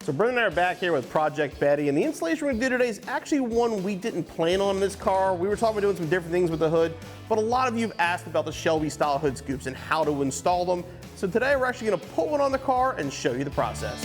So Brendan and I are back here with Project Betty, and the installation we're going to do today is actually one we didn't plan on in this car. We were talking about doing some different things with the hood, but a lot of you have asked about the Shelby style hood scoops and how to install them. So today we're actually going to put one on the car and show you the process.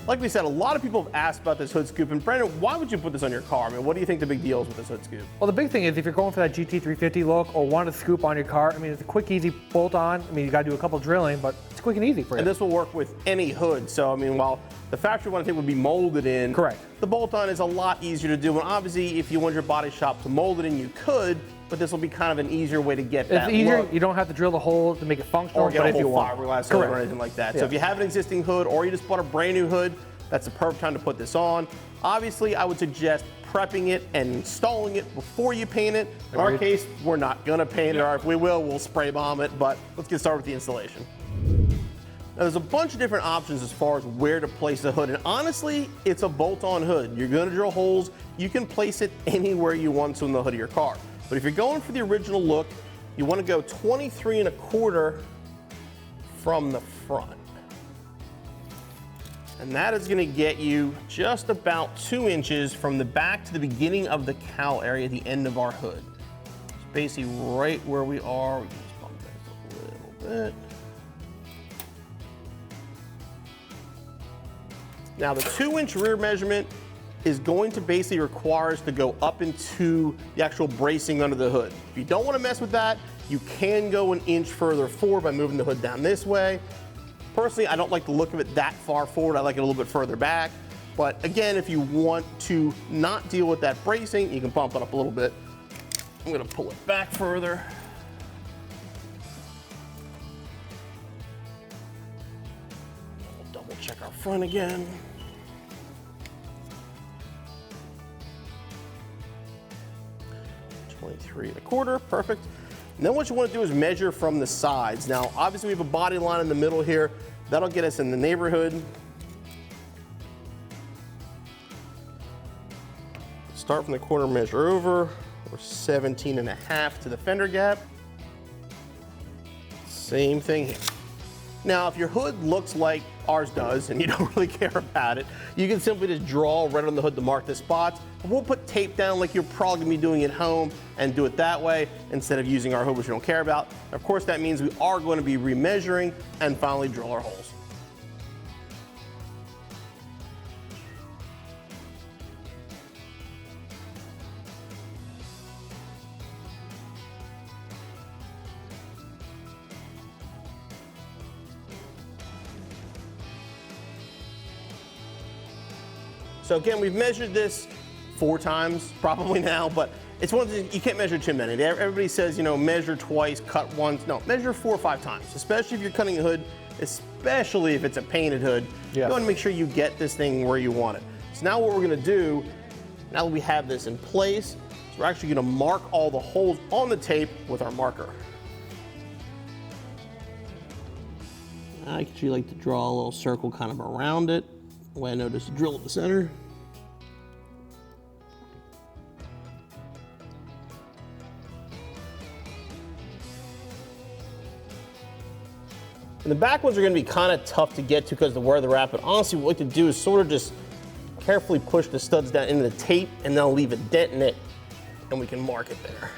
Like we said, a lot of people have asked about this hood scoop, and Brendan, why would you put this on your car? I mean, what do you think the big deal is with this hood scoop? Well, the big thing is if you're going for that GT350 look or want a scoop on your car, I mean, it's a quick, easy bolt on. I mean, you got to do a couple drilling, but it's quick and easy for you. And this will work with any hood. So, I mean, while the factory one I think would be molded in, correct, the bolt on is a lot easier to do. And obviously, if you want your body shop to mold it in, you could, but this will be kind of an easier way to get that It's easier. look. You don't have to drill the hole to make it functional, or get but a if you whole want. fiberglass hood or anything like that. So if you have an existing hood or you just bought a brand new hood, that's the perfect time to put this on. Obviously, I would suggest prepping it and installing it before you paint it. In our case, we're not gonna paint it, or if we will, we'll spray bomb it, but let's get started with the installation. Now, there's a bunch of different options as far as where to place the hood, and honestly, it's a bolt-on hood. You're gonna drill holes, you can place it anywhere you want to in the hood of your car. But if you're going for the original look, you wanna go 23 1/4 from the front. And that is gonna get you just about 2 inches from the back to the beginning of the cowl area at the end of our hood. It's basically right where we are. We can just bump this a little bit. Now the 2-inch rear measurement is going to basically require us to go up into the actual bracing under the hood. If you don't wanna mess with that, you can go 1 inch further forward by moving the hood down this way. Personally, I don't like the look of it that far forward. I like it a little bit further back. But again, if you want to not deal with that bracing, you can bump it up a little bit. I'm gonna pull it back further. We'll double check our front again. $23 1/4, perfect. And then what you want to do is measure from the sides. Now, obviously we have a body line in the middle here. That'll get us in the neighborhood. Start from the corner, measure over. We're 17 1/2 to the fender gap. Same thing here. Now, if your hood looks like ours does and you don't really care about it, you can simply just draw right on the hood to mark the spots. We'll put tape down like you're probably gonna be doing at home and do it that way instead of using our hood, which we don't care about. Of course, that means we are going to be remeasuring and finally drill our holes. So again, we've measured this 4 times probably now, but it's one of the, you can't measure too many. Everybody says, you know, measure twice, cut once. No, measure 4 or 5 times, especially if you're cutting a hood, especially if it's a painted hood. You want to make sure you get this thing where you want it. So now what we're gonna do, now that we have this in place, is we're actually gonna mark all the holes on the tape with our marker. I actually like to draw a little circle kind of around it. The way I know just drill at the center. And the back ones are going to be kind of tough to get to because of where they're at, but honestly what we like to do is sort of just carefully push the studs down into the tape and then leave a dent in it and we can mark it there.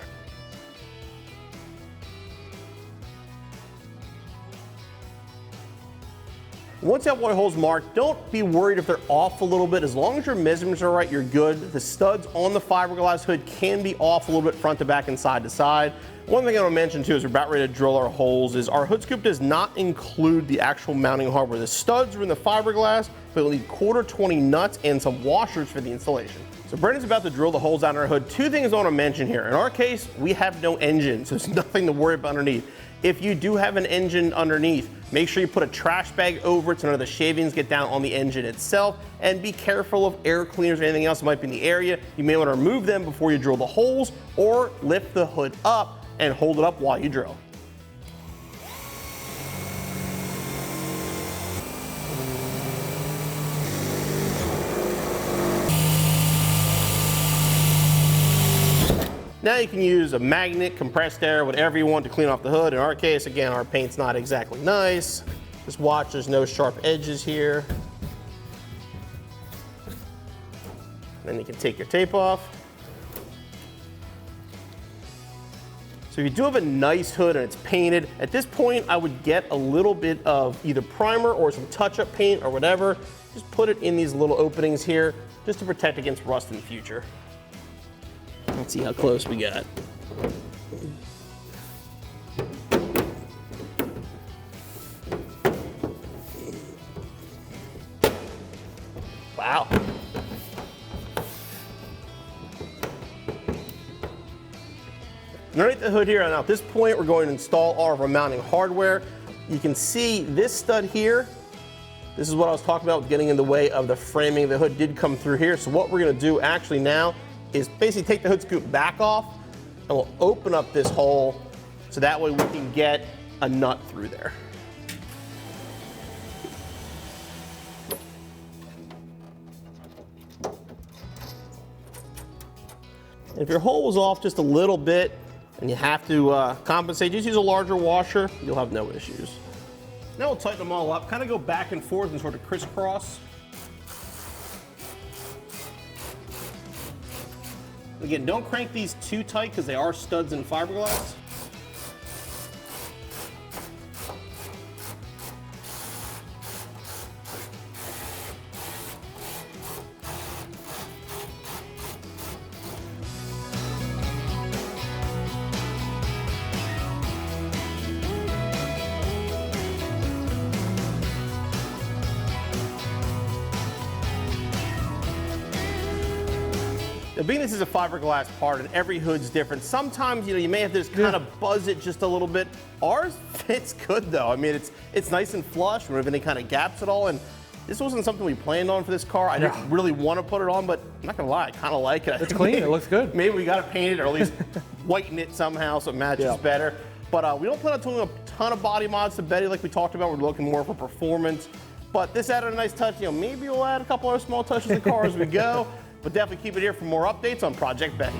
Once you have all your holes marked, don't be worried if they're off a little bit. As long as your measurements are right, you're good. The studs on the fiberglass hood can be off a little bit front to back and side to side. One thing I want to mention too, as we're about ready to drill our holes, is our hood scoop does not include the actual mounting hardware. The studs are in the fiberglass, but you'll need 1/4 nuts and some washers for the installation. So Brendan's about to drill the holes out in our hood. 2 things I want to mention here. In our case, we have no engine, so there's nothing to worry about underneath. If you do have an engine underneath, make sure you put a trash bag over it so none of the shavings get down on the engine itself, and be careful of air cleaners or anything else that might be in the area. You may want to remove them before you drill the holes, or lift the hood up and hold it up while you drill. Now you can use a magnet, compressed air, whatever you want to clean off the hood. In our case, again, our paint's not exactly nice. Just watch, there's no sharp edges here. Then you can take your tape off. So if you do have a nice hood and it's painted, at this point I would get a little bit of either primer or some touch-up paint or whatever. Just put it in these little openings here just to protect against rust in the future. Let's see how close we got. Wow. Underneath the hood here, and now at this point, we're going to install all of our mounting hardware. You can see this stud here. This is what I was talking about with getting in the way of the framing. The hood did come through here. So what we're gonna do actually now is basically take the hood scoop back off and we'll open up this hole so that way we can get a nut through there. If your hole was off just a little bit and you have to compensate, just use a larger washer, you'll have no issues. Now we'll tighten them all up, kind of go back and forth and sort of crisscross. Again, don't crank these too tight because they are studs and fiberglass. Now, being this is a fiberglass part and every hood's different, sometimes you may have to just kind of buzz it just a little bit. Ours fits good though. I mean, it's nice and flush. We don't have any kind of gaps at all. And this wasn't something we planned on for this car. I didn't really want to put it on, but I'm not gonna lie, I kind of like it. It's clean. It looks good. Maybe we got to paint it or at least whiten it somehow so it matches better. But we don't plan on doing a ton of body mods to Betty like we talked about. We're looking more for performance. But this added a nice touch. Maybe we'll add a couple other small touches in the car as we go. But definitely keep it here for more updates on Project Betty.